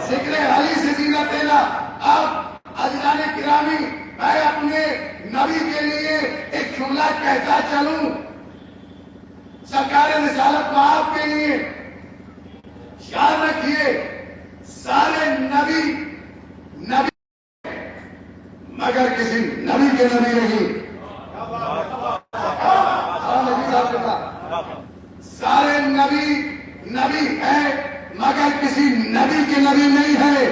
ذکر علی سے زینت دینا۔ اب حضرات گرامی، میں اپنے نبی کے لیے ایک جملہ کہتا چلوں، سرکار رسالت مآب کے لیے یاد رکھیے، سارے نبی مگر کسی نبی کے نبی نہیں۔ سارے نبی ہیں مگر کسی نبی کے نبی نہیں ہے۔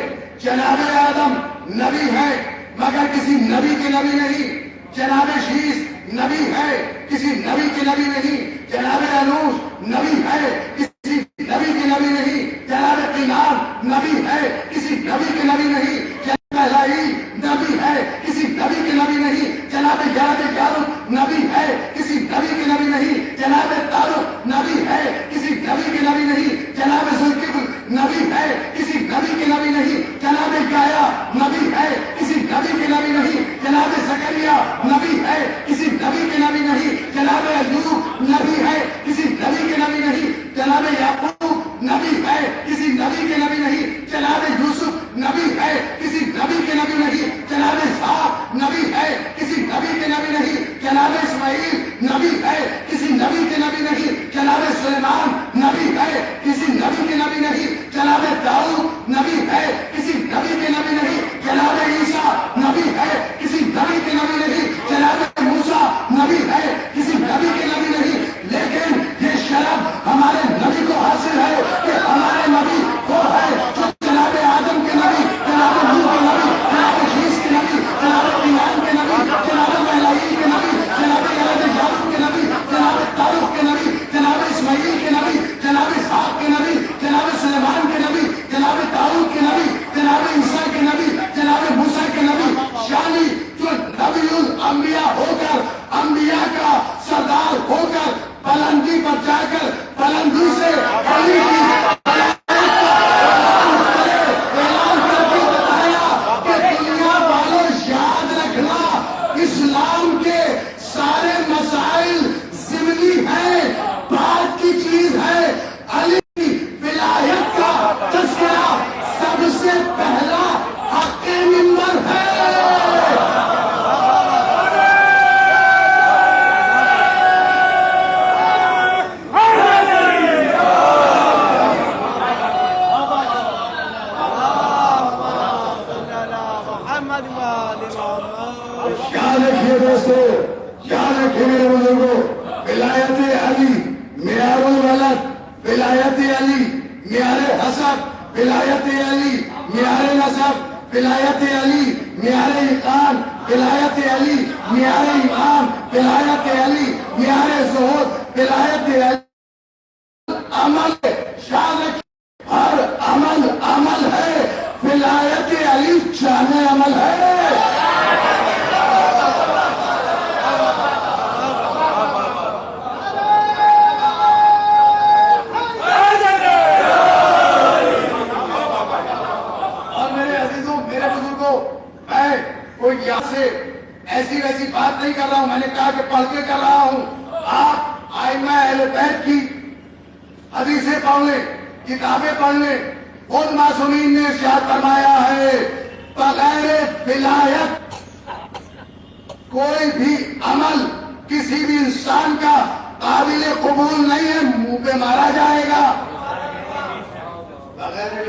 جناب آدم نبی ہے مگر کسی نبی کے نبی نہیں۔ جناب شیس نبی ہے کسی نبی کے نبی نہیں۔ جناب انوش نبی ہے کسی نبی کے نبی نہیں۔ جناب قینان نبی ہے کسی نبی کے نبی نہیں۔ جناب الہی نبی ہے کسی نبی کے نبی نہیں۔ جناب یارب نبی ہے کسی نبی کے نبی نہیں۔ جناب تعلق نبی ہے کسی نبی کے نبی نہیں۔ جناب ذوالفقار نبی ہے کسی نبی کے نبی نہیں۔ جناب یحییٰ نبی ہے کسی نبی کے نبی نہیں۔ جناب زکریا نبی ہے کسی نبی کے نبی نہیں۔ جناب ایوب نبی ہے کسی نبی کے نبی نہیں۔ جناب یعقوب نبی ہے کسی نبی کے نبی نہیں۔ جناب یوسف نبی ہے کسی نبی کے نبی نہیں۔ جناب اسحاق نبی ہے کسی نبی کے نبی نہیں۔ جناب اسماعیل نبی ہے کسی نبی کے نبی نہیں۔ جناب سلیمان نبی ہے کسی نبی کے نبی نہیں۔ جناب داؤد نبی ہے کسی نبی کے نبی نہیں۔ جناب عیسیٰ نبی ہے کسی نبی کے نبی نہیں۔ جناب موسیٰ نبی ہے کسی نبی کے نبی نہیں۔ لیکن یہ شرف ہمارے نبی کو حاصل ہے کہ ہمارے نبی وہ ہے جو جناب آدم کے نبی، جناب نوح کے نبی، جناب شیس کے نبی، جناب قینان کے نبی، جناب الہی کے نبی، جناب یعقوب کے نبی، جناب طارق کے نبی، جناب اسماعیل کے نبی، جناب اسحاق کے نبی، جناب سلیمان کے نبی، جناب داؤد کے نبی، جناب عیسیٰ کے نبی، جناب موسیٰ کے نبی، یعنی جو نبی الانبیاء ہو کر، انبیاء کا سردار ہو کر، بلندی پر جا کر بلندی سے علی کی اسلام کے سارے مسائل ضمنی ہیں، بات کی چیز ہے علی کی ولایت کا تذکرہ سب سے پہلا حق منبر ہے۔ یاد رکھیے دوستو، یاد رکھیے میرے بزرگوں، ولایت علی معیار الولد، ولایت علی معیار حسب، ولایت علی معیار نسب، ولایت علی معیار ایقان، ولایت علی معیار ایمان، ولایت علی معیار زہد، ولایت علی عمل۔ یاد رکھیے ہر عمل ہے، ولایت علی جان عمل ہے۔ کوئی یہاں سے ایسی ویسی بات نہیں کر رہا ہوں، میں نے کہا کہ پڑھ کے کر رہا ہوں۔ آپ ائمہ اہل بیت کی حدیثیں پڑھ لیں، کتابیں پڑھ لیں، ان معصومین نے ارشاد فرمایا ہے بغیر ولایت کوئی بھی عمل کسی بھی انسان کا قابل قبول نہیں ہے، منہ پہ مارا جائے گا۔